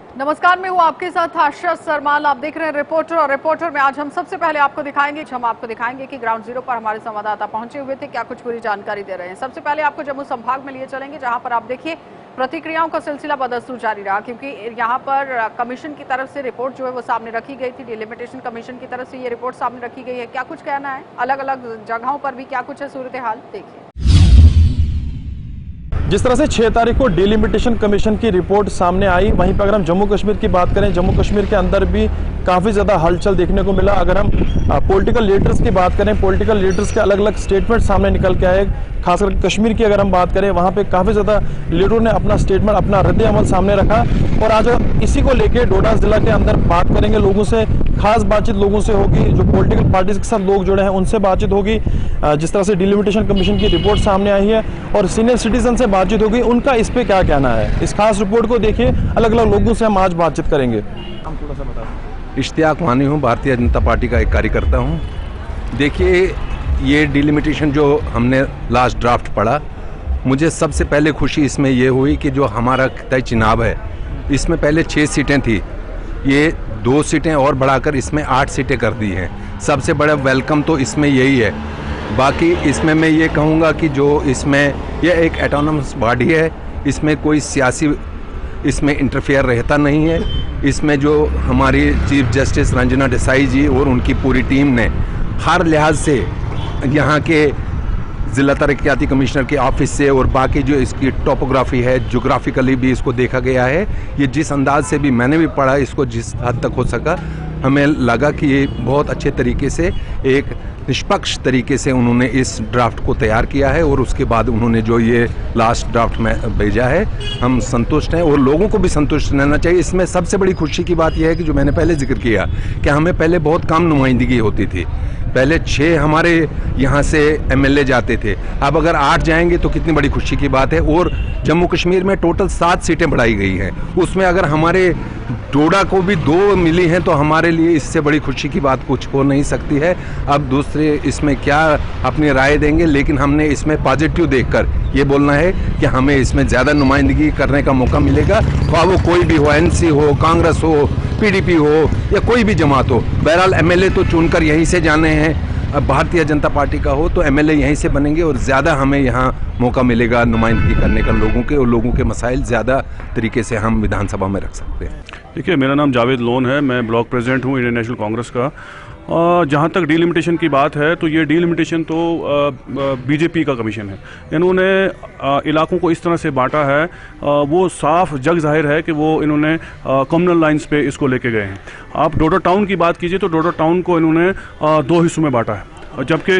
नमस्कार, मैं हूँ आपके साथ आशा सरमाल। आप देख रहे हैं रिपोर्टर, और रिपोर्टर में आज हम सबसे पहले आपको दिखाएंगे कि ग्राउंड जीरो पर हमारे संवाददाता पहुंचे हुए थे, क्या कुछ पूरी जानकारी दे रहे हैं। सबसे पहले आपको जम्मू संभाग में लिए चलेंगे, जहां पर आप देखिए प्रतिक्रियाओं का सिलसिला बदस्तूर जारी रहा, क्योंकि यहाँ पर कमीशन की तरफ से रिपोर्ट जो है वो सामने रखी गई थी। डिलिमिटेशन कमीशन की तरफ से ये रिपोर्ट सामने रखी गई है। क्या कुछ कहना है, अलग अलग जगहों पर भी क्या कुछ है सूरत हाल, देखिए। जिस तरह से 6 तारीख को डिलिमिटेशन कमीशन की रिपोर्ट सामने आई, वहीं पर अगर हम जम्मू कश्मीर की बात करें, जम्मू कश्मीर के अंदर भी काफ़ी ज़्यादा हलचल देखने को मिला। अगर हम पॉलिटिकल लीडर्स की बात करें, पॉलिटिकल लीडर्स के अलग अलग स्टेटमेंट सामने निकल के आए। खासकर कश्मीर की अगर हम बात करें, वहाँ पे काफ़ी ज़्यादा लीडरों ने अपना स्टेटमेंट, अपना रद्द अमल सामने रखा। और आज इसी को लेकर डोडा जिला के अंदर बात करेंगे, लोगों से खास बातचीत लोगों से होगी, जो पॉलिटिकल पार्टीज के साथ लोग जुड़े हैं उनसे बातचीत होगी। जिस तरह से डिलिमिटेशन कमीशन की रिपोर्ट सामने आई है और सीनियर सिटीजन से बातचीत होगी, उनका इस पे क्या कहना है, इस खास रिपोर्ट को देखिए। अलग अलग लोगों से हम आज बातचीत करेंगे। हम थोड़ा सा बता दें। इश्तियाक वानी हूँ, भारतीय जनता पार्टी का एक कार्यकर्ता हूँ। देखिए, ये डिलिमिटेशन जो हमने लास्ट ड्राफ्ट पढ़ा, मुझे सबसे पहले खुशी इसमें ये हुई कि जो हमारा तय चुनाव है, इसमें पहले 6 सीटें थी, ये 2 सीटें और बढ़ाकर इसमें 8 सीटें कर दी हैं। सबसे बड़ा वेलकम तो इसमें यही है। बाकी इसमें मैं ये कहूँगा कि जो इसमें यह एक एटोनमस बॉडी है, इसमें कोई सियासी इसमें इंटरफेयर रहता नहीं है। इसमें जो हमारी चीफ जस्टिस रंजना देसाई जी और उनकी पूरी टीम ने हर लिहाज से यहाँ के ज़िला तरक्याती कमिश्नर के ऑफिस से और बाकी जो इसकी टोपोग्राफी है, जोग्राफिकली भी इसको देखा गया है। ये जिस अंदाज से भी मैंने भी पढ़ा, इसको जिस हद तक हो सका हमें लगा कि ये बहुत अच्छे तरीके से, एक निष्पक्ष तरीके से उन्होंने इस ड्राफ्ट को तैयार किया है। और उसके बाद उन्होंने जो ये लास्ट ड्राफ्ट में भेजा है, हम संतुष्ट हैं और लोगों को भी संतुष्ट रहना चाहिए। इसमें सबसे बड़ी खुशी की बात यह है कि जो मैंने पहले जिक्र किया कि हमें पहले बहुत कम नुमाइंदगी होती थी। पहले 6 हमारे यहाँ से एमएलए जाते थे, अब अगर 8 जाएंगे तो कितनी बड़ी खुशी की बात है। और जम्मू कश्मीर में टोटल 7 सीटें बढ़ाई गई हैं, उसमें अगर हमारे डोडा को भी 2 मिली हैं तो हमारे लिए इससे बड़ी खुशी की बात कुछ हो नहीं सकती है। अब दूसरे इसमें क्या अपनी राय देंगे, लेकिन हमने इसमें पॉजिटिव देखकर ये बोलना है कि हमें इसमें ज़्यादा नुमाइंदगी करने का मौका मिलेगा। तो वो कोई भी हो, एनसी हो, कांग्रेस हो, पीडीपी हो या कोई भी जमात हो, बहरहाल एमएलए तो चुनकर यहीं से जाने हैं। अब भारतीय जनता पार्टी का हो तो एमएलए यहीं से बनेंगे और ज़्यादा हमें यहाँ मौका मिलेगा नुमाइंदगी करने का लोगों के, और लोगों के मसाइल ज़्यादा तरीके से हम विधानसभा में रख सकते हैं। देखिए, मेरा नाम जावेद लोन है, मैं ब्लॉक प्रेसिडेंट हूँ इंडियन नेशनल कांग्रेस का। जहाँ तक डिलिमिटेशन की बात है तो ये डिलिमिटेशन तो बीजेपी का कमीशन है। इन्होंने इलाकों को इस तरह से बांटा है, वो साफ जग जाहिर है कि वो इन्होंने कम्युनल लाइंस पे इसको लेके गए हैं। आप डोडा टाउन की बात कीजिए तो डोडा टाउन को इन्होंने 2 हिस्सों में बांटा है, जबकि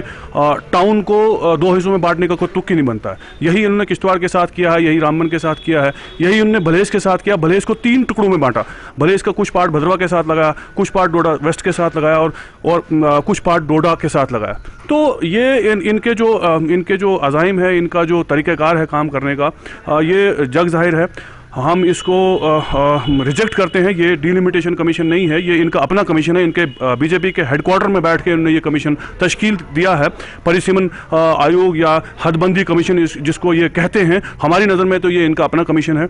टाउन को 2 हिस्सों में बांटने का कोई तुक ही नहीं बनता है। यही इन्होंने किश्तवाड़ के साथ किया है, यही रामबन के साथ किया है, यही उन्होंने भलेस के साथ किया। भलेस को 3 टुकड़ों में बांटा। भलेस का कुछ पार्ट भद्रवा के साथ लगाया, कुछ पार्ट डोडा वेस्ट के साथ लगाया और कुछ पार्ट डोडा के साथ लगाया। तो ये इनके जो अज़ाइम है, इनका जो तरीक़ाकार है काम करने का, ये जग जाहिर है। हम इसको रिजेक्ट करते हैं। ये डिलिमिटेशन कमीशन नहीं है, ये इनका अपना कमीशन है। इनके बीजेपी के हेडक्वार्टर में बैठ के इन्होंने ये कमीशन तश्कील दिया है। परिसीमन आयोग या हदबंदी कमीशन जिसको ये कहते हैं, हमारी नज़र में तो ये इनका अपना कमीशन है।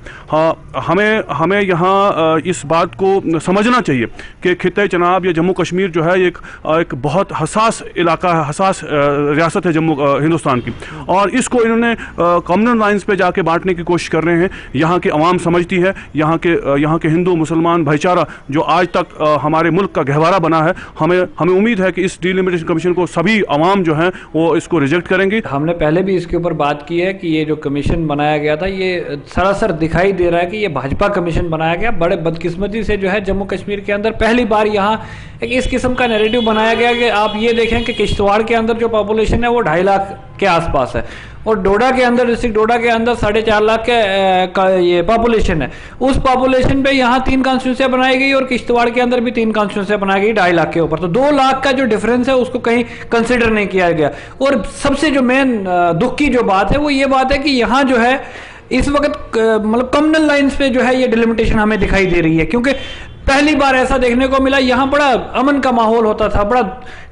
हमें यहाँ इस बात को समझना चाहिए कि खित्ते चनाब या जम्मू कश्मीर जो है एक बहुत हसास इलाका है, हसास रियासत है जम्मू हिंदुस्तान की, और इसको इन्होंने कम्युनल लाइन्स पे जाके बांटने की कोशिश कर रहे हैं। यहाँ के समझती है, यहाँ के हिंदू मुसलमान भाईचारा जो आज तक हमारे मुल्क का गहवारा बना है, हमें उम्मीद है कि इस डिलिमिटेशन कमीशन को सभी अवाम जो हैं वो इसको रिजेक्ट करेंगे। हमने पहले भी इसके ऊपर बात की है कि ये जो कमीशन बनाया गया था, ये सरासर दिखाई दे रहा है कि ये भाजपा कमीशन बनाया गया। बड़े बदकिस्मती से जो है जम्मू कश्मीर के अंदर पहली बार यहाँ एक इस किस्म का नैरेटिव बनाया गया कि आप ये देखें कि किश्तवाड़ के अंदर जो पॉपुलेशन है वो 2.5 लाख के आसपास है, और डोडा के अंदर, डिस्ट्रिक्ट डोडा के अंदर 4.5 लाख का ये पॉपुलेशन है। उस पॉपुलेशन पे यहाँ 3 कॉन्स्टिट्यूंसियां बनाई गई और किश्तवाड़ के अंदर भी 3 कॉन्स्टिट्यूंसियां बनाई गई 2.5 लाख के ऊपर। तो 2 लाख का जो डिफरेंस है उसको कहीं कंसिडर नहीं किया गया। और सबसे जो मेन दुख की जो बात है वो ये बात है कि यहाँ जो है इस वक्त मतलब कम्युनल लाइन्स पे जो है ये डिलिमिटेशन हमें दिखाई दे रही है, क्योंकि पहली बार ऐसा देखने को मिला। यहाँ बड़ा अमन का माहौल होता था, बड़ा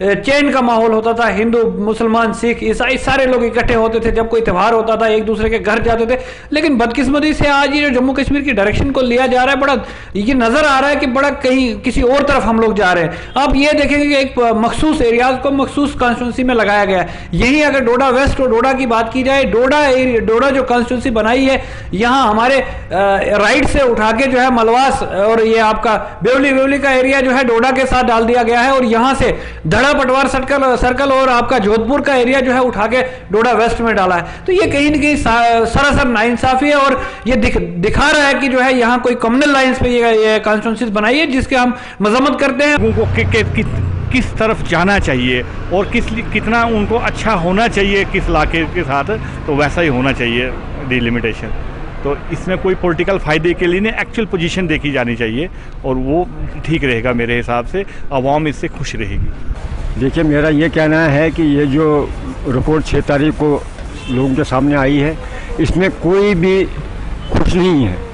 चैन का माहौल होता था। हिंदू, मुसलमान, सिख, ईसाई सारे लोग इकट्ठे होते थे। जब कोई त्यौहार होता था एक दूसरे के घर जाते थे। लेकिन बदकिस्मती से आज ये जो जम्मू कश्मीर की डायरेक्शन को लिया जा रहा है, बड़ा ये नजर आ रहा है कि बड़ा कहीं किसी और तरफ हम लोग जा रहे हैं। आप ये देखेंगे कि एक मखसूस एरियाज को मखसूस कॉन्स्टिट्यूंसी में लगाया गया है। यही अगर डोडा वेस्ट और डोडा की बात की जाए, डोडा जो कॉन्स्टिट्यूंसी बनाई है, यहाँ हमारे राइट से उठा के जो है मलवास और ये आपका बेवली का एरिया जो है डोडा के साथ डाल दिया गया है, और यहाँ से धड़ा पटवार सर्कल और आपका जोधपुर का एरिया जो है उठा के डोडा वेस्ट में डाला है। तो ये कहीं ना कहीं सरासर नाइंसाफी है, और ये दिखा रहा है कि जो है यहाँ कोई कम्युनल लाइंस पे ये कॉन्स्टिट्यूंसी बनाई है, जिसके हम मजम्मत करते हैं। उनको किस तरफ जाना चाहिए और कितना उनको अच्छा होना चाहिए किस इलाके के साथ, तो वैसा ही होना चाहिए डिलिमिटेशन। तो इसमें कोई पॉलिटिकल फ़ायदे के लिए नहीं, एक्चुअल पोजीशन देखी जानी चाहिए, और वो ठीक रहेगा मेरे हिसाब से। अवाम इससे खुश रहेगी। देखिए, मेरा ये कहना है कि ये जो रिपोर्ट 6 तारीख को लोगों के सामने आई है, इसमें कोई भी खुश नहीं है।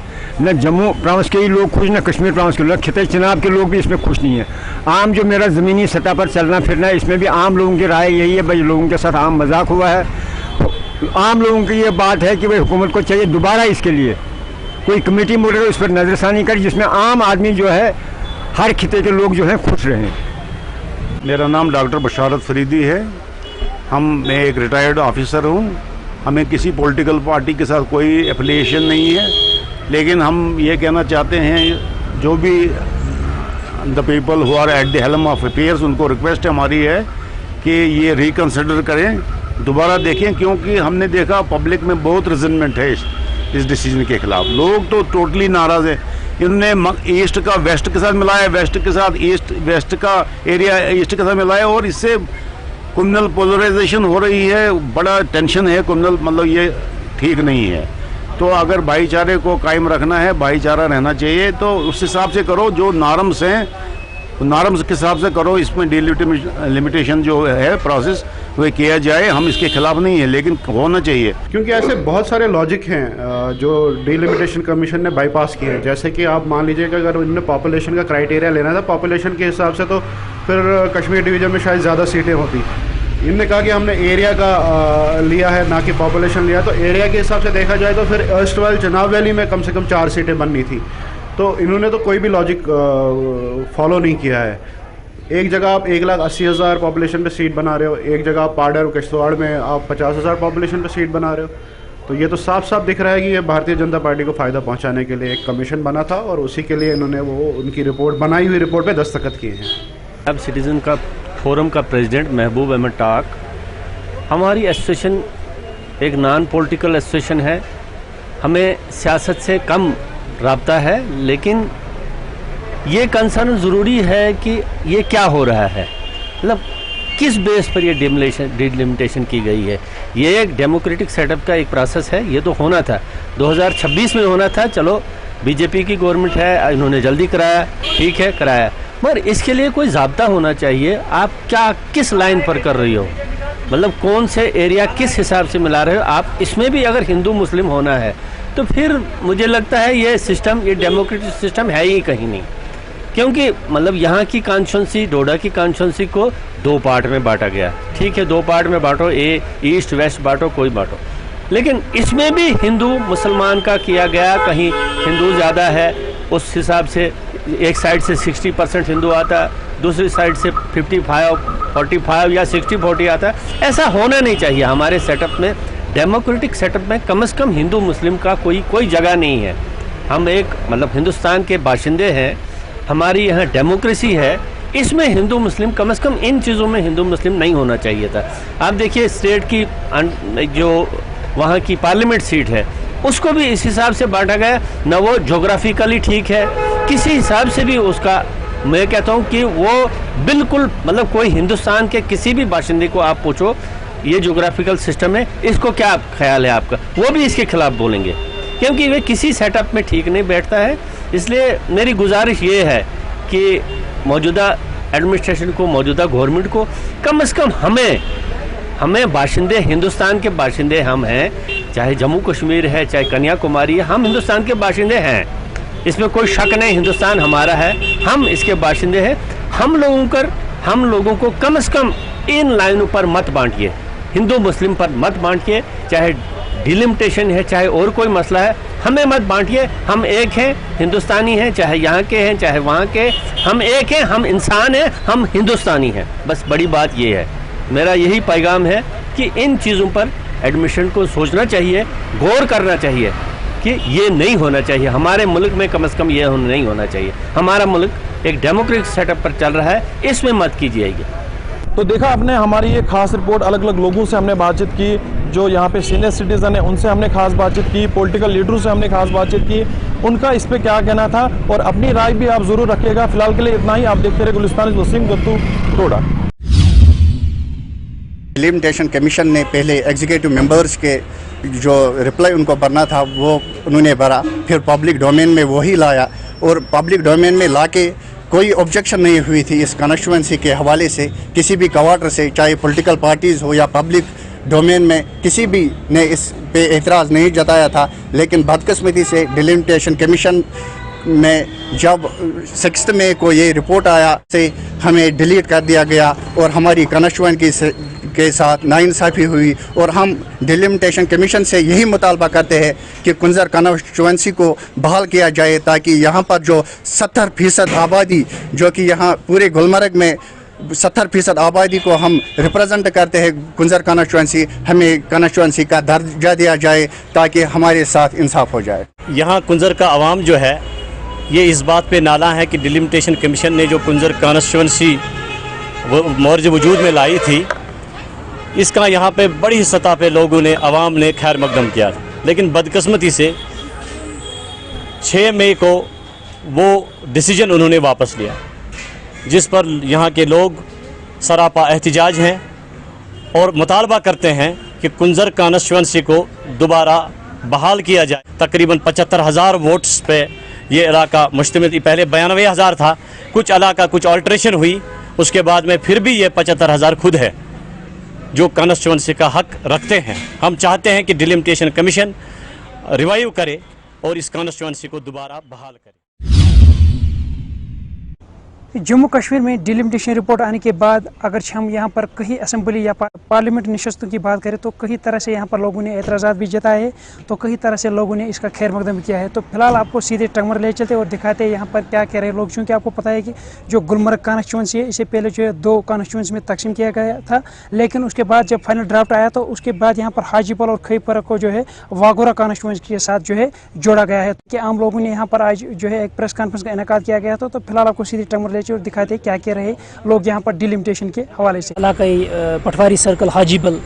न जम्मू प्रांत के ही लोग खुश, न कश्मीर प्रांत के लोग, खिते चनाब के लोग भी इसमें खुश नहीं है। आम जो मेरा ज़मीनी सतह पर चलना फिरना है, इसमें भी आम लोगों की राय यही है भाई, लोगों के साथ आम मजाक हुआ है। आम लोगों की ये बात है कि भाई हुकूमत को चाहिए दोबारा इसके लिए कोई कमेटी मोड़ इस पर नज़रसानी करे, जिसमें आम आदमी जो है, हर खिते के लोग जो हैं खुश रहें। मेरा नाम डॉक्टर बशारत फरीदी है। मैं एक रिटायर्ड ऑफिसर हूँ। हमें किसी पॉलिटिकल पार्टी के साथ कोई एफिलिएशन नहीं है, लेकिन हम ये कहना चाहते हैं जो भी the people who are at the helm of affairs, उनको रिक्वेस्ट हमारी है कि ये रिकंसिडर करें, दोबारा देखें, क्योंकि हमने देखा पब्लिक में बहुत रिजनमेंट है इस डिसीजन के खिलाफ। लोग तो टोटली नाराज़ हैं। इन्होंने ईस्ट का वेस्ट के साथ मिलाया, वेस्ट के साथ ईस्ट, वेस्ट का एरिया ईस्ट के साथ मिलाया, और इससे कम्युनल पोलराइजेशन हो रही है, बड़ा टेंशन है कम्युनल, मतलब ये ठीक नहीं है। तो अगर भाईचारे को कायम रखना है, भाईचारा रहना चाहिए, तो उस हिसाब से करो, जो नॉर्म्स हैं नॉर्म्स के हिसाब से करो। इसमें डिलिमिटेशन जो है प्रोसेस वह किया जाए, हम इसके खिलाफ नहीं है, लेकिन होना चाहिए। क्योंकि ऐसे बहुत सारे लॉजिक हैं जो डिलिमिटेशन कमीशन ने बाईपास किए हैं। जैसे कि आप मान लीजिए कि अगर इन्होंने पॉपुलेशन का क्राइटेरिया लेना था, पॉपुलेशन के हिसाब से तो फिर कश्मीर डिवीज़न में शायद ज़्यादा सीटें होती। इनने कहा कि हमने एरिया का लिया है, ना कि पॉपुलेशन लिया। तो एरिया के हिसाब से देखा जाए तो फिर अर्स्टवाइल चनाब वैली में कम से कम 4 सीटें बननी थी। तो इन्होंने तो कोई भी लॉजिक फॉलो नहीं किया है। एक जगह आप 1,80,000 पॉपुलेशन पे सीट बना रहे हो, एक जगह आप पाडर किश्तवाड़ में आप 50,000 पॉपुलेशन पे सीट बना रहे हो। तो ये तो साफ साफ दिख रहा है कि ये भारतीय जनता पार्टी को फ़ायदा पहुंचाने के लिए एक कमीशन बना था, और उसी के लिए इन्होंने वो उनकी रिपोर्ट, बनाई हुई रिपोर्ट पे दस्तखत किए हैं। अब सिटीज़न का फोरम का प्रेसिडेंट महबूब अहमद टाक, हमारी एसोसिएशन एक नॉन पॉलिटिकल एसोसिएशन है, हमें सियासत से कम राब्ता है, लेकिन ये कंसर्न ज़रूरी है कि ये क्या हो रहा है, मतलब किस बेस पर ये डिलिमिटेशन की गई है। ये एक डेमोक्रेटिक सेटअप का एक प्रोसेस है, ये तो होना था 2026 में होना था। चलो बीजेपी की गवर्नमेंट है, इन्होंने जल्दी कराया, ठीक है कराया, मगर इसके लिए कोई ज़ाब्ता होना चाहिए। आप क्या किस लाइन पर कर रही हो, मतलब कौन से एरिया किस हिसाब से मिला रहे हो आप। इसमें भी अगर हिंदू मुस्लिम होना है तो फिर मुझे लगता है ये सिस्टम, ये डेमोक्रेटिक सिस्टम है ही कहीं नहीं, क्योंकि मतलब यहाँ की कॉन्स्टिट्यूंसी, डोडा की कॉन्स्टिट्यूंसी को 2 पार्ट में बांटा गया, ठीक है 2 पार्ट में बांटो, ईस्ट वेस्ट बांटो, कोई बांटो, लेकिन इसमें भी हिंदू मुसलमान का किया गया। कहीं हिंदू ज़्यादा है, उस हिसाब से एक साइड से 60% हिंदू आता है, दूसरी साइड से 55-45 या 60-40 आता है। ऐसा होना नहीं चाहिए। हमारे सेटअप में, डेमोक्रेटिक सेटअप में कम से कम हिंदू मुस्लिम का कोई जगह नहीं है। हम एक मतलब हिंदुस्तान के बाशिंदे हैं, हमारी यहाँ डेमोक्रेसी है, इसमें हिंदू मुस्लिम कम से कम इन चीज़ों में हिंदू मुस्लिम नहीं होना चाहिए था। आप देखिए स्टेट की जो वहाँ की पार्लियामेंट सीट है उसको भी इस हिसाब से बांटा गया, न वो जोग्राफिकली ठीक है, किसी हिसाब से भी उसका मैं कहता हूँ कि वो बिल्कुल मतलब कोई हिंदुस्तान के किसी भी बाशिंदे को आप पूछो ये जोग्राफिकल सिस्टम है, इसको क्या ख्याल है आपका, वो भी इसके खिलाफ बोलेंगे, क्योंकि वे किसी सेटअप में ठीक नहीं बैठता है। इसलिए मेरी गुजारिश ये है कि मौजूदा एडमिनिस्ट्रेशन को, मौजूदा गवर्नमेंट को कम से कम हमें बाशिंदे, हिंदुस्तान के बाशिंदे हम हैं, चाहे जम्मू कश्मीर है चाहे कन्याकुमारी है, हम हिंदुस्तान के बाशिंदे हैं, इसमें कोई शक नहीं, हिंदुस्तान हमारा है। हम इसके बाशिंदे हैं। हम लोगों को कम से कम इन लाइनों पर मत बांटिए, हिंदू मुस्लिम पर मत बांटिए, चाहे डिलिमिटेशन है चाहे और कोई मसला है, हमें मत बांटिए। हम एक हैं, हिंदुस्तानी हैं, चाहे यहाँ के हैं चाहे वहाँ के, हम एक हैं, हम इंसान हैं, हम हिंदुस्तानी हैं। बस बड़ी बात ये है, मेरा यही पैगाम है कि इन चीज़ों पर एडमिशन को सोचना चाहिए, गौर करना चाहिए कि ये नहीं होना चाहिए। हमारे मुल्क में कम से कम ये नहीं होना चाहिए। हमारा मुल्क एक डेमोक्रेटिक सेटअप पर चल रहा है, इसमें मत कीजिएगा। तो देखा आपने हमारी ये खास रिपोर्ट, अलग अलग लोगों से हमने बातचीत की, जो यहाँ पे सीनियर सिटीजन है उनसे हमने खास बातचीत की, पॉलिटिकल लीडरों से हमने खास बातचीत की, उनका इस पे क्या कहना था और अपनी राय भी आप जरूर रखिएगा। फिलहाल के लिए इतना ही। आप देखते रहे गुलिस्तान वसीम गत्तू टोडा। डिलिमिटेशन कमीशन ने पहले एग्जीक्यूटिव मेंबर्स के जो रिप्लाई उनको भरना था वो उन्होंने भरा, फिर पब्लिक डोमेन में वही लाया और पब्लिक डोमेन में लाके कोई ऑब्जेक्शन नहीं हुई थी इस कॉन्स्टिट्यूंसी के हवाले से किसी भी क्वार्टर से, चाहे पॉलिटिकल पार्टीज़ हो या पब्लिक डोमेन में किसी भी ने इस पे एतराज़ नहीं जताया था। लेकिन बदकिस्मती से डिलिमिटेशन कमीशन में जब 6 मई को ये रिपोर्ट आया से हमें डिलीट कर दिया गया और हमारी कॉन्स्टिट्यूंसी के साथ नाइंसाफ़ी हुई और हम डिलिमिटेशन कमीशन से यही मुतालबा करते हैं कि कुंजर कॉन्स्टिट्यूंसी को बहाल किया जाए ताकि यहाँ पर जो 70% आबादी जो कि यहाँ पूरे गुलमर्ग में 70% आबादी को हम रिप्रेजेंट करते हैं कुंजर कॉन्स्टिट्यूंसी, हमें कॉन्स्टिट्यूंसी का दर्जा दिया जाए ताकि हमारे साथ इंसाफ हो जाए। यहाँ कुंजर का आवाम जो है ये इस बात पे नाला है कि डिलिमिटेशन कमीशन ने जो कुंजर कॉन्स्टिट्यूंसी मौर्ज वजूद में लाई थी, इसका यहाँ पे बड़ी सतह पे लोगों ने, आवाम ने खैर मकदम किया। लेकिन बदकिस्मती से 6 मई को वो डिसीजन उन्होंने वापस लिया, जिस पर यहाँ के लोग सरापा एहतिजाज हैं और मुतालबा करते हैं कि कुंजर कॉन्स्टिट्यूंसी को दोबारा बहाल किया जाए। तकरीबन 75,000 वोट्स पे ये इलाका मुश्तमिल, पहले 92,000 था, कुछ इलाका कुछ ऑल्ट्रेशन हुई, उसके बाद में फिर भी ये 75,000 खुद है जो कॉन्स्टिट्यूंसी का हक रखते हैं। हम चाहते हैं कि डिलिमिटेशन कमीशन रिवाइव करे और इस कॉन्स्टिट्यूंसी को दोबारा बहाल करे। जम्मू कश्मीर में डिलिमिटेशन रिपोर्ट आने के बाद अगर हम यहाँ पर कहीं असेंबली या पार्लियामेंट नशस्तों की बात करें तो कई तरह से यहाँ पर लोगों ने एतराज़ात भी जताए, तो कई तरह से लोगों ने इसका खैर मकदम किया है। तो फिलहाल आपको सीधे टंगमर ले चलते और दिखाते हैं यहाँ पर क्या कह रहे हैं लोग। चूँकि आपको पता है कि जो गुलमर्ग कॉन्स्टिट्यूंसी है इसे पहले जो है 2 कॉन्स्टिट्यूंसी में तकसीम किया गया था, लेकिन उसके बाद जब फाइनल ड्राफ्ट आया तो उसके बाद यहाँ पर हाजीपुर और खैपुर को जो है वागोरा कॉन्स्टिट्यूंसी के साथ जो है जोड़ा गया है। कि आम लोगों ने यहाँ पर आज जो है एक प्रेस कॉन्फ्रेंस का इनेकाद किया गया था। तो फिलहाल आपको सीधे टंगमर ले चलते और दिखाते क्या कह रहे लोग यहाँ पर डिलिमिटेशन के हवाले से। इलाकाई पटवारी सर्कल हाजीबल,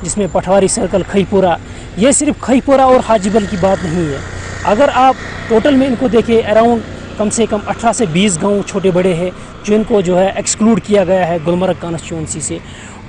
जिसमें पटवारी सर्कल खैपुरा, ये सिर्फ खैपुरा और हाजीबल की बात नहीं है। अगर आप टोटल में इनको देखें, अराउंड कम से कम 18 से 20 गांव छोटे बड़े हैं जिनको जो है एक्सक्लूड किया गया है गुलमर्ग कॉन्स्टिट्यूंसी से।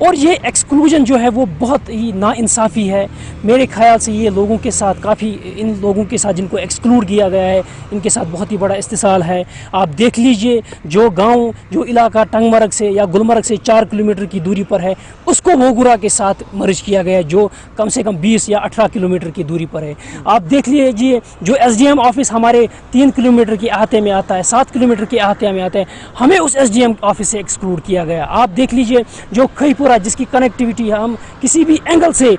और ये एक्सक्लूजन जो है वो बहुत ही नाइंसाफ़ी है। मेरे ख्याल से ये लोगों के साथ काफ़ी, इन लोगों के साथ जिनको एक्सक्लूड किया गया है इनके साथ बहुत ही बड़ा इस्तेसाल है। आप देख लीजिए जो गांव, जो इलाका टंगमर्ग से या गुलमर्ग से 4 किलोमीटर की दूरी पर है उसको वोगुरा के साथ मर्ज किया गया है जो कम से कम 20 या 18 किलोमीटर की दूरी पर है। आप देख लीजिए जो SDM ऑफिस हमारे 3 किलोमीटर के अहाते में आता है, 7 किलोमीटर के अहाते में आता है, हमें उस SDM ऑफिस से एक्सक्लूड किया गया। आप देख लीजिए जो खैपुरा जिसकी कनेक्टिविटी हम किसी भी एंगल से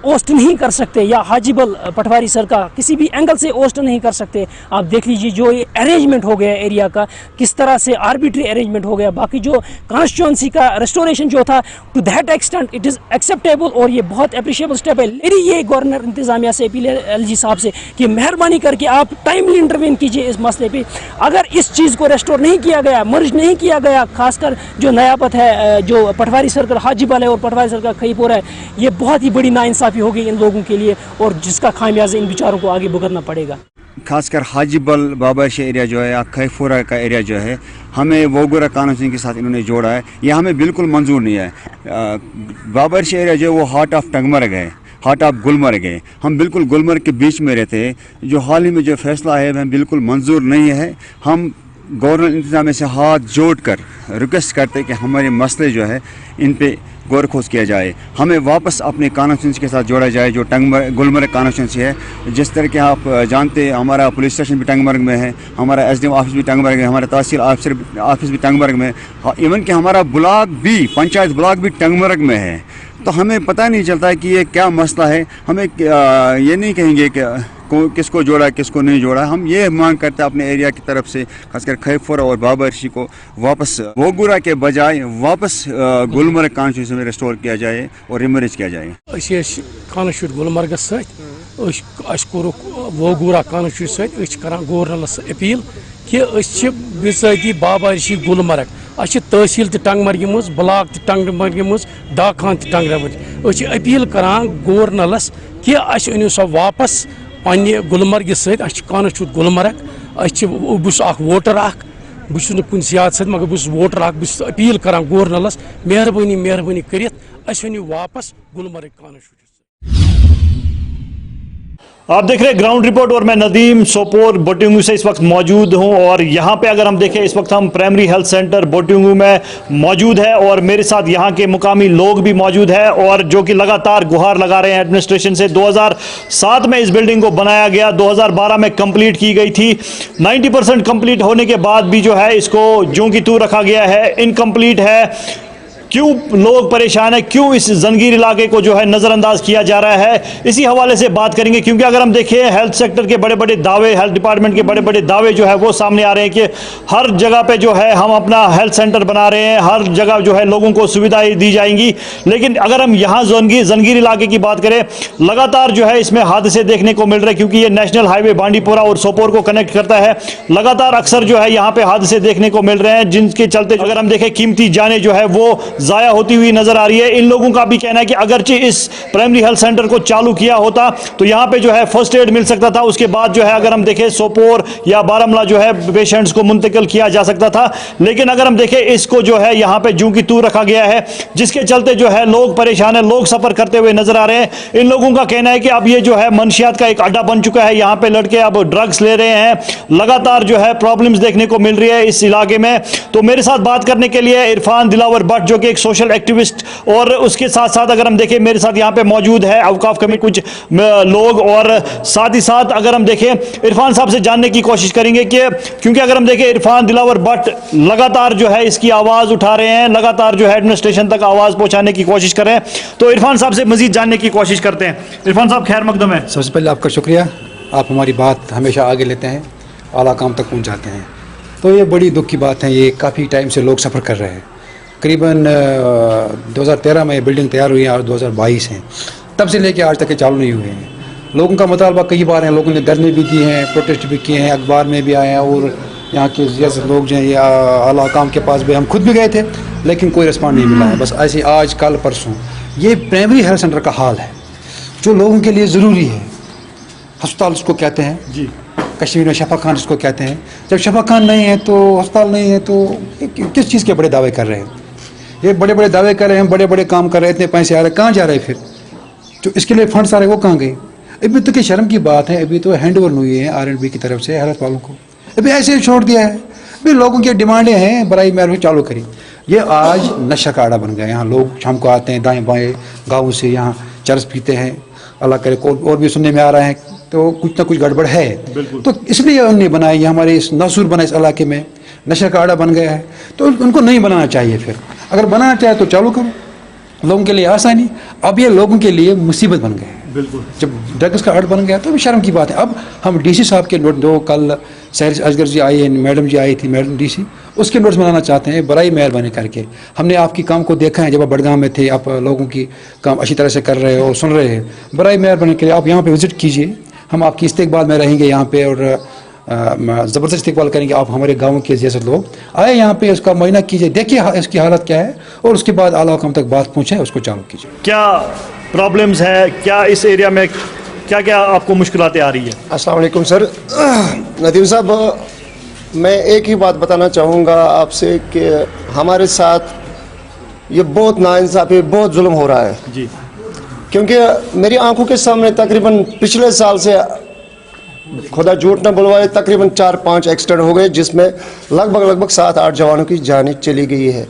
ओस्ट नहीं कर सकते, या हाजीबल पटवारी सर का किसी भी एंगल से ओस्ट नहीं कर सकते। आप देख लीजिए जो ये अरेंजमेंट हो गया एरिया का, किस तरह से आर्बिट्री अरेंजमेंट हो गया। बाकी जो कॉन्स्टिट्यूंसी का रेस्टोरेशन जो था to that extent it is acceptable और ये बहुत अप्रिशिएबल स्टेप है। मेरी ये गवर्नर इंतजामिया से अपील है LG साहब से कि मेहरबानी करके आप टाइमली इंटरवेन कीजिए इस मसले पे। अगर इस चीज़ को रेस्टोर नहीं किया गया, मर्ज नहीं किया गया, खासकर जो नयाबत है जो पटवारी सर्कल हाजीबल है और पटवारी सर्कल खैपुरा है, ये बहुत ही बड़ी नाइंसाफ़ी होगी इन लोगों के लिए और जिसका खामियाजा इन बेचारों को आगे भुगतना पड़ेगा। खासकर हाजीबल बाबाशी एरिया जो है या खैपुरा का एरिया जो है, हमें वोगुरा कॉन्स्टिट्यूंसी के साथ इन्होंने जोड़ा है, ये हमें बिल्कुल मंजूर नहीं है। बाबाशी एरिया जो है वो हार्ट ऑफ टंगमर्ग है, हार्ट ऑफ गुलमर्ग है। हम बिल्कुल गुलमर्ग के बीच में रहते हैं। जो हाल ही में जो फैसला है वह बिल्कुल मंजूर नहीं है। हम गवर्नमेंट इंतजामिया से हाथ जोड़कर रिक्वेस्ट करते हैं कि हमारे मसले जो है इन पे गौर खोज किया जाए, हमें वापस अपने कॉन्स्टिट्यूंसी के साथ जोड़ा जाए जो गुलमर्ग कॉन्स्टिट्यूंसी है। जिस तरह के आप जानते हैं हमारा पुलिस स्टेशन भी टंगमर्ग में है, हमारा एसडीएम ऑफिस भी टंगमर्ग है, हमारा तहसील ऑफिस भी टंगमर्ग में है, इवन कि हमारा ब्लॉक भी पंचायत ब्लॉक भी टंगमर्ग में है। तो हमें पता नहीं चलता है कि ये क्या मसला है। हमें ये नहीं कहेंगे कि किसको जोड़ा किसको नहीं जोड़ा, हम ये मांग करते हैं अपने एरिया की तरफ से, खासकर खैफुरा और बाबरशी को वापस वोगुरा के बजाय वापस गुलमर्ग कॉन्स्टिट्यूंसी में रिस्टोर किया जाए और रिमर्ज किया जाए। कॉन्स्टिट्यूट गुलमर्ग सो वोगुरा कॉन्स्टिट्यूट सर गवर्नरस अपील कि बिजाती बाबरशी गुलमर्ग तहसील टंगमर्ग मज ब्लॉक टंगमर्ग मज डाखान टंगमर्ग अपील करान गवर्नरस कि अनु सो वापस पन्ने गुलमर्ग कॉन्स्टिट्यूट गुलमर्ग बहुत वोटर बहुत कुन सियासत मगर बहुत वोटर बहुत अपील करान गवर्नरस मेहरबानी कर वापस गुलमर्ग कॉन्स्टिट्यूट। आप देख रहे हैं ग्राउंड रिपोर्ट और मैं नदीम सोपोर बोटिंगू से इस वक्त मौजूद हूं और यहां पे अगर हम देखें इस वक्त हम प्राइमरी हेल्थ सेंटर बोटिंगू में मौजूद है और मेरे साथ यहां के मुकामी लोग भी मौजूद हैं और जो कि लगातार गुहार लगा रहे हैं एडमिनिस्ट्रेशन से। 2007 में इस बिल्डिंग को बनाया गया, 2012 में कंप्लीट की गई थी। 90% कंप्लीट होने के बाद भी जो है इसको ज्यों की त्यों रखा गया है, इनकम्प्लीट है। क्यों लोग परेशान है, क्यों इस जंगीर इलाके को जो है नज़रअंदाज किया जा रहा है, इसी हवाले से बात करेंगे। क्योंकि अगर हम देखें हेल्थ सेक्टर के बड़े बड़े दावे, हेल्थ डिपार्टमेंट के बड़े बड़े दावे जो है वो सामने आ रहे हैं कि हर जगह पे जो है हम अपना हेल्थ सेंटर बना रहे हैं, हर जगह जो है लोगों को सुविधाएं दी जाएंगी। लेकिन अगर हम यहाँ जंगीर इलाके की बात करें, लगातार जो है इसमें हादसे देखने को मिल रहे हैं क्योंकि ये नेशनल हाईवे बांडीपोरा और सोपोर को कनेक्ट करता है। लगातार अक्सर जो है यहाँ पे हादसे देखने को मिल रहे हैं जिनके चलते अगर हम देखें कीमती जानें जो है वो ज़ाया होती हुई नजर आ रही है। इन लोगों का भी कहना है कि अगरचे इस प्राइमरी हेल्थ सेंटर को चालू किया होता तो यहाँ पे जो है फर्स्ट एड मिल सकता था, उसके बाद जो है अगर हम देखें सोपोर या बारामूला जो है पेशेंट्स को मुंतकिल किया जा सकता था। लेकिन अगर हम देखें इसको जो है यहाँ पे जूं की तू रखा गया है जिसके चलते जो है लोग परेशान है, लोग सफर करते हुए नजर आ रहे हैं। इन लोगों का कहना है कि अब ये जो है मंशियात का एक अड्डा बन चुका है, यहाँ पे लड़के अब ड्रग्स ले रहे हैं, लगातार जो है प्रॉब्लम्स देखने को मिल रही है इस इलाके में। तो मेरे साथ बात करने के लिए इरफान दिलावर भट्ट जो कि एक सोशल एक्टिविस्ट और उसके साथ साथ अगर हम देखें मेरे साथ यहाँ पे मौजूद है औकाफ कमेटी कुछ लोग और साथ ही साथ अगर हम देखें इरफान साहब से जानने की कोशिश करेंगे कि क्योंकि अगर हम देखें इरफान दिलावर भट्ट लगातार जो है इसकी आवाज़ उठा रहे हैं, लगातार जो है एडमिनिस्ट्रेशन तक आवाज़ पहुंचाने की कोशिश कर रहे हैं। तो इरफान साहब से मजीद जानने की कोशिश करते हैं। इरफान साहब खैर मकदम है। सबसे पहले आपका शुक्रिया, आप हमारी बात हमेशा आगे लेते हैं, आला काम तक पहुँचाते हैं। तो ये बड़ी दुख की बात है, ये काफ़ी टाइम से लोग सफ़र कर रहे हैं। करीबन 2013 में बिल्डिंग तैयार हुई है और 2022 हैं, तब से लेकर आज तक ये चालू नहीं हुए हैं। लोगों का मुतालबा कई बार है, लोगों ने धरने भी दिए हैं, प्रोटेस्ट भी किए हैं, अखबार में भी आए हैं और यहाँ के जैसे लोग जो हैं ये आला काम के पास भी हम खुद भी गए थे लेकिन कोई रिस्पॉन्स नहीं मिला है। बस ऐसे आज कल परसों ये प्राइमरी हेल्थ सेंटर का हाल है जो लोगों के लिए ज़रूरी है। अस्पताल उसको कहते हैं जी, कश्मीर में शफा खान इसको कहते हैं। जब शफा खान नहीं है तो अस्पताल नहीं है तो किस चीज़ के बड़े दावे कर रहे हैं? ये बड़े बड़े दावे कर रहे हैं, बड़े बड़े काम कर रहे हैं, इतने पैसे आ रहे हैं, कहाँ जा रहे हैं फिर? जो इसके लिए फंड्स आ रहे हैं वो कहाँ गए? अभी तो क्या शर्म की बात है, अभी तो हैंड ओवर हुई है R&B की तरफ से हेल्थ वालों को, अभी ऐसे ही छोड़ दिया है। अभी लोगों की डिमांडें हैं, बराई मेहरबानी चालू करी। ये आज नशा का अड्डा बन गया। यहाँ लोग शाम को आते हैं दाएँ बाएँ गाँव से, यहाँ चरस पीते हैं, अल्लाह करे और भी सुनने में आ रहा है तो कुछ ना कुछ गड़बड़ है। तो इसलिए उन्होंने बनाया, ये हमारे इस नासूर बना, इस इलाके में नशा का अड्डा बन गया है तो उनको नहीं बनाना चाहिए। फिर अगर बनाना चाहे तो चालू करो, लोगों के लिए आसानी। अब ये लोगों के लिए मुसीबत बन गए हैं। बिल्कुल, जब ड्रग्स का अड्डा बन गया तो शर्म की बात है। अब हम डीसी साहब के नोट, जो कल सैर असगर जी आई है, मैडम जी आई थी, मैडम डीसी, उसके नोट्स बनाना चाहते हैं बराई मेहरबानी करके। हमने आपकी काम को देखा है, जब आप बड़गांव में थे, आप लोगों की काम अच्छी तरह से कर रहे हो और सुन रहे हैं। बराई मेहरबानी करके आप यहाँ पे विजिट कीजिए, हम आपकी इस्तेकबाल में रहेंगे यहाँ पे और ज़बरदस्त इस्तेकबाल करेंगे। आप हमारे गाँव के जैसे लोग आए यहाँ पे, उसका मुआयना कीजिए, देखिए इसकी हालत क्या है और उसके बाद आला हुकाम तक बात पहुँचे, उसको चालू कीजिए। क्या प्रॉब्लम्स है, क्या इस एरिया में क्या क्या आपको मुश्किलातें आ रही है? अस्सलाम वालेकुम सर। नदीम साहब, मैं एक ही बात बताना चाहूँगा आपसे कि हमारे साथ ये बहुत नाइंसाफ़ी, बहुत जुल्म हो रहा है जी। क्योंकि मेरी आंखों के सामने तकरीबन पिछले साल से खुदा झूठ न बुलवाए, तकरीबन 4-5 एक्सीडेंट हो गए, जिसमें लगभग 7-8 जवानों की जान चली गई है।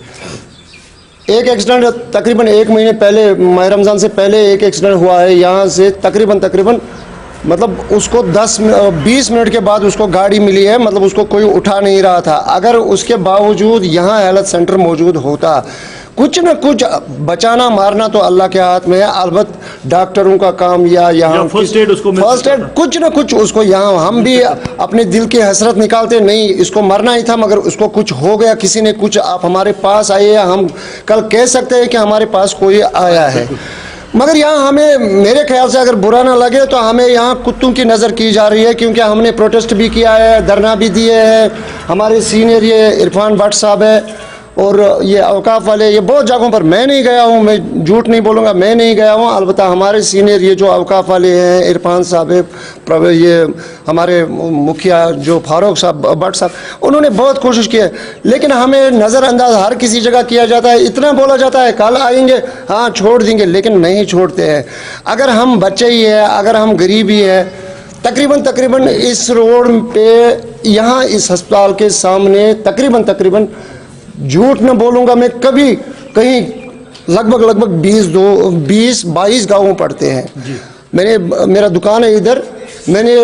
एक एक्सीडेंट तकरीबन 1 महीने पहले, माह रमज़ान से पहले एक एक्सीडेंट हुआ है। यहाँ से तकरीबन मतलब उसको 10-20 मिनट के बाद उसको गाड़ी मिली है, मतलब उसको कोई उठा नहीं रहा था। अगर उसके बावजूद यहाँ हेल्थ सेंटर मौजूद होता, कुछ न कुछ बचाना मारना तो अल्लाह के हाथ में है। अलबत् डॉक्टरों का काम या यहाँ फर्स्ट एड कुछ न कुछ उसको, यहाँ हम भी अपने दिल की हसरत निकालते, नहीं इसको मरना ही था मगर उसको कुछ हो गया, किसी ने कुछ, आप हमारे पास आए, हम कल कह सकते हैं कि हमारे पास कोई आया है। मगर यहाँ हमें, मेरे ख्याल से अगर बुरा ना लगे तो हमें यहाँ कुत्तों की नज़र की जा रही है, क्योंकि हमने प्रोटेस्ट भी किया है, धरना भी दिए हैं। हमारे सीनियर ये इरफान भट्ट साहब है और ये औकाफ वाले, ये बहुत जगहों पर, मैं नहीं गया हूँ, मैं झूठ नहीं बोलूँगा, मैं नहीं गया हूँ। अलबत्ता हमारे सीनियर ये जो औकाफ वाले हैं, इरफान साहब है, ये हमारे मुखिया जो फारूक साहब भट्ट साहब, उन्होंने बहुत कोशिश की है, लेकिन हमें नज़रअंदाज हर किसी जगह किया जाता है। इतना बोला जाता है कल आएंगे, हाँ छोड़ देंगे, लेकिन नहीं छोड़ते हैं। अगर हम बच्चे ही है, अगर हम गरीब ही है, तकरीबन इस रोड पे, यहाँ इस अस्पताल के सामने तकरीबन झूठ न बोलूँगा मैं, कभी कहीं लगभग 20-22 गाँव पड़ते हैं। मेरा दुकान है इधर, मैंने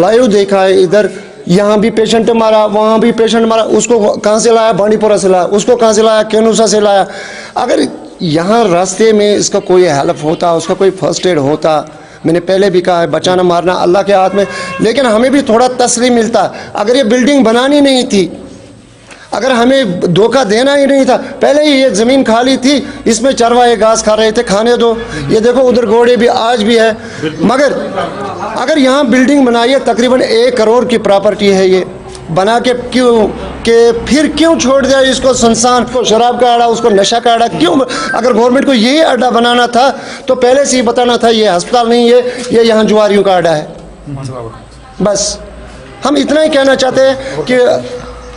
लाइव देखा है, इधर यहाँ भी पेशेंट मारा, वहाँ भी पेशेंट मारा, उसको कहाँ से लाया, बांडीपुरा से लाया, उसको कहाँ से लाया, केनूसा से लाया। अगर यहाँ रास्ते में इसका कोई हेल्प होता, उसका कोई फर्स्ट एड होता, मैंने पहले भी कहा है, बचाना मारना अल्लाह के हाथ में, लेकिन हमें भी थोड़ा तसल्ली मिलता। अगर ये बिल्डिंग बनानी नहीं थी, अगर हमें धोखा देना ही नहीं था, पहले ही ये ज़मीन खाली थी, इसमें चरवाहे घास खा रहे थे, खाने दो। ये देखो उधर घोड़े भी आज भी है। मगर अगर यहाँ बिल्डिंग बनाई है, तकरीबन 1 करोड़ की प्रॉपर्टी है, ये बना के फिर क्यों छोड़ दिया इसको सुनसान, को शराब का अड्डा, उसको नशा का अड्डा क्यों? अगर गवर्नमेंट को यही अड्डा बनाना था तो पहले से ही बताना था, ये अस्पताल नहीं है, ये यहाँ जुआरियों का अड्डा है। बस हम इतना ही कहना चाहते हैं कि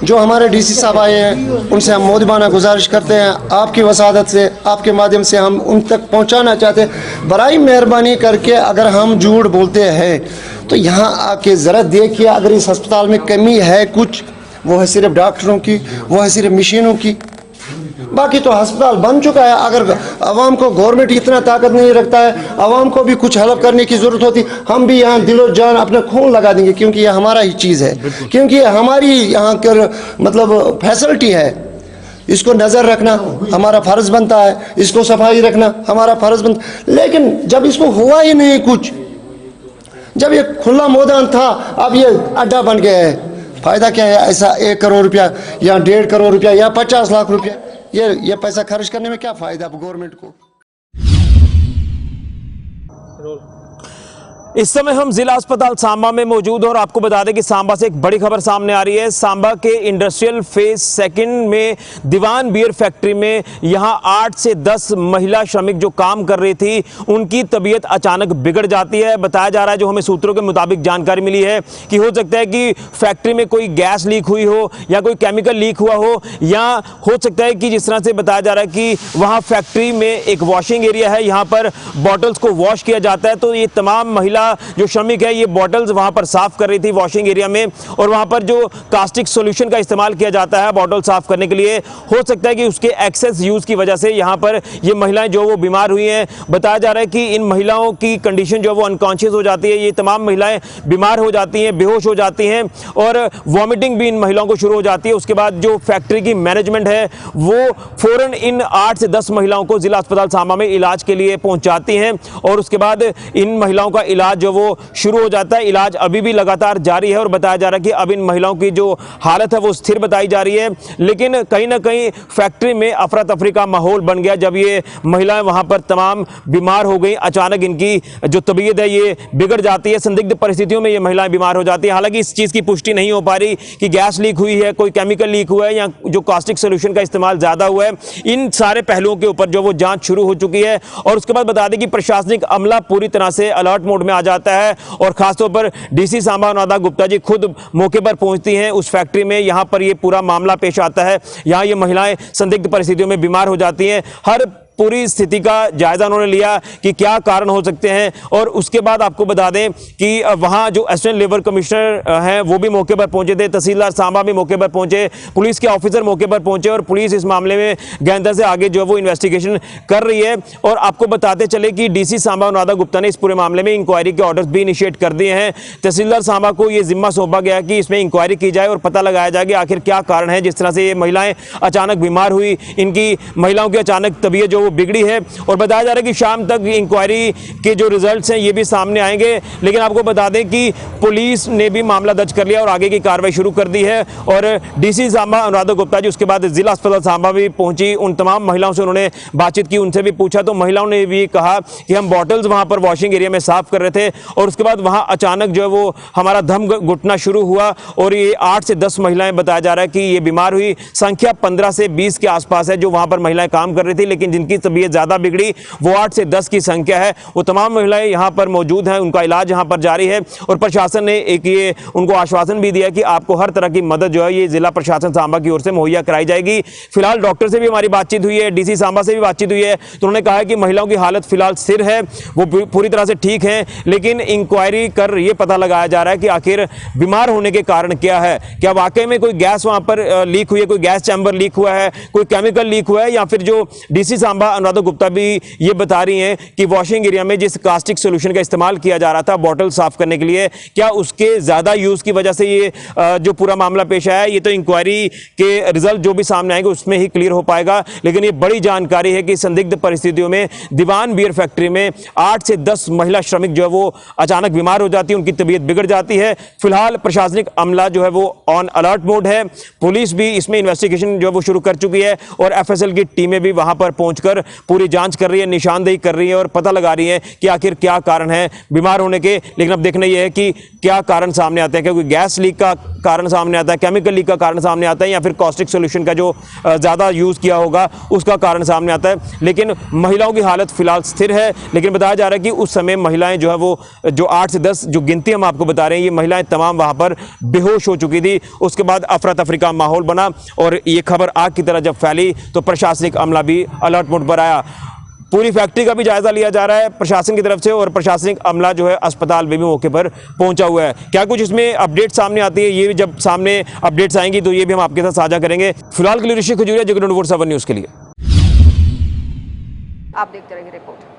जो हमारे डीसी साहब आए हैं, उनसे हम मोदबाना गुजारिश करते हैं, आपकी वसादत से, आपके माध्यम से हम उन तक पहुंचाना चाहते हैं, बराई मेहरबानी करके अगर हम झूठ बोलते हैं तो यहाँ आके ज़रा देखिए, अगर इस अस्पताल में कमी है कुछ, वो है सिर्फ डॉक्टरों की, वो है सिर्फ मशीनों की, बाकी तो अस्पताल बन चुका है। अगर आवाम को गवर्नमेंट इतना ताकत नहीं रखता है, आवाम को भी कुछ हेल्प करने की ज़रूरत होती, हम भी यहाँ दिलो जान अपना खून लगा देंगे, क्योंकि ये हमारा ही चीज़ है, क्योंकि ये हमारी यहाँ कर मतलब फैसिलिटी है। इसको नज़र रखना हमारा फ़र्ज़ बनता है, इसको सफाई रखना हमारा फ़र्ज़ बनता। लेकिन जब इसको हुआ ही नहीं कुछ, जब ये खुला मैदान था, अब ये अड्डा बन गया है, फ़ायदा क्या है ऐसा 1 करोड़ रुपया या 1.5 करोड़ रुपया या 50 लाख रुपया, ये पैसा खर्च करने में क्या फ़ायदा गवर्नमेंट को? इस समय हम जिला अस्पताल सांबा में मौजूद हैं और आपको बता दें कि सांबा से एक बड़ी खबर सामने आ रही है। सांबा के इंडस्ट्रियल फेज 2 में दीवान बियर फैक्ट्री में यहां 8 से 10 महिला श्रमिक जो काम कर रही थी, उनकी तबीयत अचानक बिगड़ जाती है। बताया जा रहा है, जो हमें सूत्रों के मुताबिक जानकारी मिली है, कि हो सकता है कि फैक्ट्री में कोई गैस लीक हुई हो या कोई केमिकल लीक हुआ हो, या हो सकता है कि जिस तरह से बताया जा रहा है कि वहाँ फैक्ट्री में एक वॉशिंग एरिया है, यहाँ पर बॉटल्स को वॉश किया जाता है। तो ये तमाम महिला जो श्रमिक है, ये बॉटल्स वहां पर साफ कर रही थी वॉशिंग एरिया में, और वहां पर जो कास्टिक सॉल्यूशन का इस्तेमाल किया जाता है बॉटल साफ करने के लिए, हो सकता है कि उसके एक्सेस यूज की वजह से यहां पर ये महिलाएं जो वो बीमार हुई हैं। बताया जा रहा है कि इन महिलाओं की कंडीशन जो वो अनकॉन्शियस हो जाती है, ये तमाम महिलाएं बीमार हो जाती हैं, बेहोश हो जाती हैं, और वॉमिटिंग भी इन महिलाओं को शुरू हो जाती है। उसके बाद जो फैक्ट्री की मैनेजमेंट है वो फौरन इन 8 से 10 महिलाओं को जिला अस्पताल सांबा में इलाज के लिए पहुंचाती हैं, और उसके बाद इन महिलाओं का इलाज जो वो शुरू हो जाता है। इलाज अभी भी लगातार जारी है, और बताया जा रहा है कि अब इन महिलाओं की जो हालत है वो स्थिर बताई जा रही है। लेकिन कहीं ना कहीं फैक्ट्री में अफरा तफरी का माहौल बन गया जब ये महिलाएं वहां पर तमाम बीमार हो गई। अचानक इनकी जो तबीयत है ये बिगड़ जाती है, संदिग्ध परिस्थितियों में ये महिलाएं बीमार हो जाती हैं। हालांकि इस चीज़ की पुष्टि नहीं हो पा रही कि गैस लीक हुई है, कोई केमिकल लीक हुआ है, या जो कास्टिक सोल्यूशन का इस्तेमाल ज़्यादा हुआ है। इन सारे पहलुओं के ऊपर जो वो जाँच शुरू हो चुकी है, और उसके बाद बता दें कि प्रशासनिक अमला पूरी तरह से अलर्ट मोड में आ जाता है, और खासतौर पर डीसी सांबा अनुराधा गुप्ता जी खुद मौके पर पहुंचती हैं उस फैक्ट्री में। यहां पर ये पूरा मामला पेश आता है, यहां ये महिलाएं संदिग्ध परिस्थितियों में बीमार हो जाती हैं। हर पूरी स्थिति का जायजा उन्होंने लिया कि क्या कारण हो सकते हैं। और उसके बाद आपको बता दें कि वहां जो असिस्टेंट लेबर कमिश्नर हैं वो भी मौके पर पहुंचे थे, तहसीलदार सांबा भी मौके पर पहुंचे, पुलिस के ऑफिसर मौके पर पहुंचे और पुलिस इस मामले में गहनता से आगे जो है वो इन्वेस्टिगेशन कर रही है। और आपको बताते चले कि डीसी सांबा अनुराधा गुप्ता ने इस पूरे मामले में इंक्वायरी के ऑर्डर्स भी इनिशिएट कर दिए हैं। तहसीलदार सांबा को यह जिम्मा सौंपा गया कि इसमें इंक्वायरी की जाए और पता लगाया जाए कि आखिर क्या कारण है जिस तरह से ये महिलाएं अचानक बीमार हुई, इनकी महिलाओं की अचानक तबीयत जो वो बिगड़ी है। और बताया जा रहा है कि शाम तक इंक्वायरी के जो रिजल्ट्स हैं ये भी सामने आएंगे। लेकिन आपको बता दें कि पुलिस ने भी मामला दर्ज कर लिया और आगे की कार्रवाई शुरू कर दी है। और डीसी सांबा अनुराधा गुप्ता जी उसके बाद जिला अस्पताल सांबा भी पहुंची, उन तमाम महिलाओं से उन्होंने बातचीत की, उनसे भी पूछा तो महिलाओं ने भी कहा कि हम बॉटल्स वहां पर वॉशिंग एरिया में साफ कर रहे थे और उसके बाद वहां अचानक जो है वो हमारा दम घुटना शुरू हुआ और ये 8 से 10 महिलाएं बताया जा रहा है कि ये बीमार हुई। संख्या 15 से 20 के आसपास है जो वहां पर महिलाएं काम कर रही थी, लेकिन जिनकी तबीयत ज्यादा बिगड़ी वो 8 से 10 की संख्या है। वो तमाम महिलाएं यहां पर मौजूद हैं, उनका इलाज यहां पर जारी है और प्रशासन ने एक ये उनको आश्वासन भी दिया कि आपको हर तरह की मदद जो है ये जिला प्रशासन सांबा की ओर से मुहैया कराई जाएगी। फिलहाल डॉक्टर से भी हमारी बातचीत हुई है, डीसी सांबा से भी बातचीत हुई है, तो उन्होंने कहा है कि महिलाओं की हालत फिलहाल स्थिर है, वो पूरी तरह से ठीक है, लेकिन इंक्वायरी कर ये पता लगाया जा रहा है कि आखिर बीमार होने के कारण क्या है। क्या वाकई में कोई गैस वहां पर लीक हुई है, कोई गैस चैम्बर लीक हुआ है, कोई केमिकल लीक हुआ है, या फिर जो डीसी सांबा अनुराधा गुप्ता भी ये बता रही हैं कि वॉशिंग एरिया में जिस कास्टिक सोल्यूशन का इस्तेमाल किया जा रहा था बॉटल साफ करने के लिए, क्या उसके ज्यादा यूज की वजह से ये जो पूरा मामला पेश आया है, ये तो इंक्वायरी के रिजल्ट जो भी सामने आएंगे उसमें ही क्लियर हो पाएगा। लेकिन ये बड़ी जानकारी है कि संदिग्ध परिस्थितियों में दीवान बियर फैक्ट्री में 8 से 10 महिला श्रमिक जो है वो अचानक बीमार हो जाती है, उनकी तबीयत बिगड़ जाती है। फिलहाल प्रशासनिक अमला जो है वो ऑन अलर्ट मोड है, पुलिस भी इसमें इन्वेस्टिगेशन जो है वो शुरू कर चुकी है और एफएसएल की टीमें भी वहां पर पहुंचकर पूरी जांच कर रही है, निशानदेही कर रही है और पता लगा रही है कि आखिर क्या कारण है बीमार होने के। लेकिन अब देखना यह है कि क्या कारण सामने आते हैं, क्योंकि गैस लीक का कारण सामने आता है, केमिकल लीक का कारण सामने आता है, या फिर कॉस्टिक सोल्यूशन का जो ज्यादा यूज किया होगा उसका कारण सामने आता है। लेकिन महिलाओं की हालत फिलहाल स्थिर है, लेकिन बताया जा रहा है कि उस समय महिलाएं जो है वो जो 8 से 10 जो गिनती हम आपको बता रहे हैं, ये महिलाएं तमाम वहां पर बेहोश हो चुकी थी। उसके बाद अफरा तफरी का माहौल बना और ये खबर आग की तरह जब फैली तो प्रशासनिक अमला भी अलर्ट मोड पर आया। पूरी फैक्ट्री का भी जायजा लिया जा रहा है प्रशासन की तरफ से और प्रशासनिक अमला जो है अस्पताल में भी मौके पर पहुंचा हुआ है। क्या कुछ इसमें अपडेट सामने आती है, ये भी जब सामने अपडेट्स आएंगी तो ये भी हम आपके साथ साझा करेंगे। फिलहाल के लिए ऋषि खजूरिया, जगत 24/7 न्यूज़ के लिए। आप देखते रहिए रिपोर्ट।